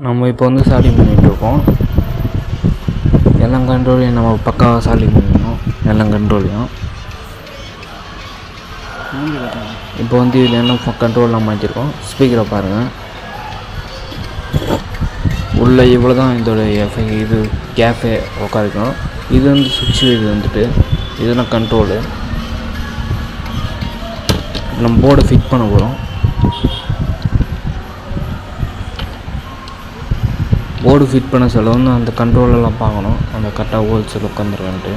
நம்ம இப்போ வந்து சால்டிங் பண்ணிகிட்ருக்கோம். எல்லா கண்ட்ரோலையும் நம்ம பக்காவாக சால்டிங் பண்ணணும். எல்லா கண்ட்ரோலையும் இப்போ வந்து இதில் என்ன கண்ட்ரோல் நம்ம மாற்றிருக்கோம். ஸ்பீக்கரை பாருங்கள். உள்ளே இவ்வளோ தான் இதோடைய இது கேஃபே உட்காரிக்கணும். இது வந்து சுவிட்சு, இது வந்துட்டு இதெல்லாம் கண்ட்ரோலு. நம்ம போர்டை ஃபிட் பண்ண போகிறோம். போர்டு ஃபிட் பண்ண சொல்ல வந்து அந்த கண்ட்ரோலெல்லாம் பார்க்கணும், அந்த கரெக்டாக ஹோல்ஸில் உட்காந்துருக்கன்ட்டு.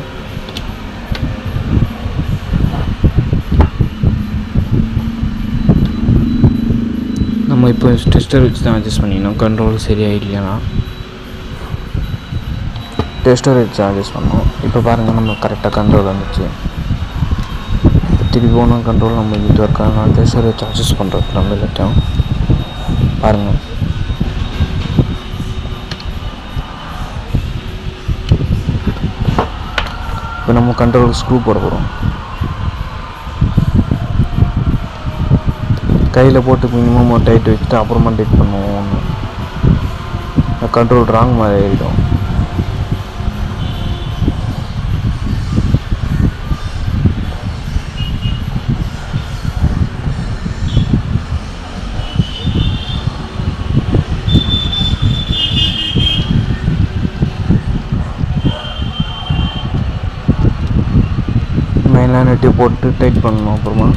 நம்ம இப்போ டெஸ்டர் வச்சு தான் அட்ஜஸ்ட் பண்ணிக்கணும். கண்ட்ரோல் சரியாக இல்லையானா டெஸ்டர் வச்சு அட்ஜஸ்ட் பண்ணணும். இப்போ பாருங்கள், நம்ம கரெக்டாக கண்ட்ரோல் வந்துச்சு. திருப்பி போனால் கண்ட்ரோல் நம்ம இது இருக்காங்க. நான் டெஸ்டர் வச்சு அட்ஜஸ்ட் பண்ணுறது நம்ம எல்லாத்தையும் பாருங்கள். இப்போ நம்ம கண்ட்ரோல் ஸ்க்ரூ போட போகிறோம். கையில் போட்டு மினிமம் டைட் வச்சுட்டு அப்புறமா டைட் பண்ணுவோம். கண்ட்ரோல் ராங் மாதிரி ஆகிடும். மெயின்லாம் நெட்டி போட்டு டைட் பண்ணணும். அப்புறமா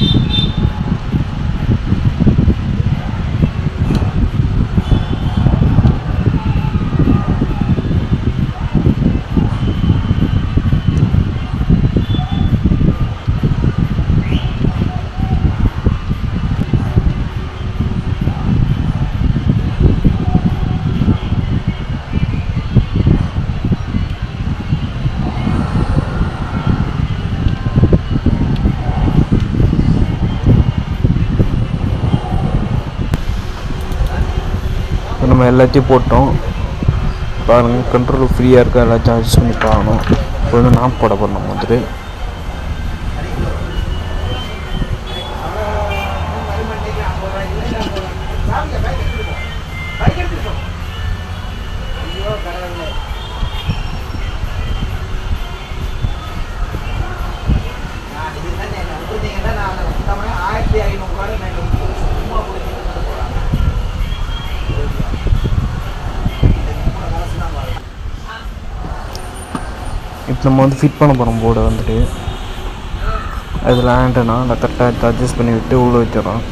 நம்ம எல்லாத்தையும் போட்டோம். பாருங்கள், கண்ட்ரோல் ஃப்ரீயாக இருக்கா எல்லாத்தையும் அட்ஜஸ்ட் பண்ணி பார்க்கணும். இப்போ வந்து நாப் போட போகிறோம். நம்ம வந்துட்டு இப்போ நம்ம வந்து ஃபிட் பண்ண போகிறோம் போர்டை வந்துட்டு. அதில் ஆண்டனா நான் கரெக்டாக அட்ஜஸ்ட் பண்ணி விட்டு உள்ளே வச்சிடறோம்.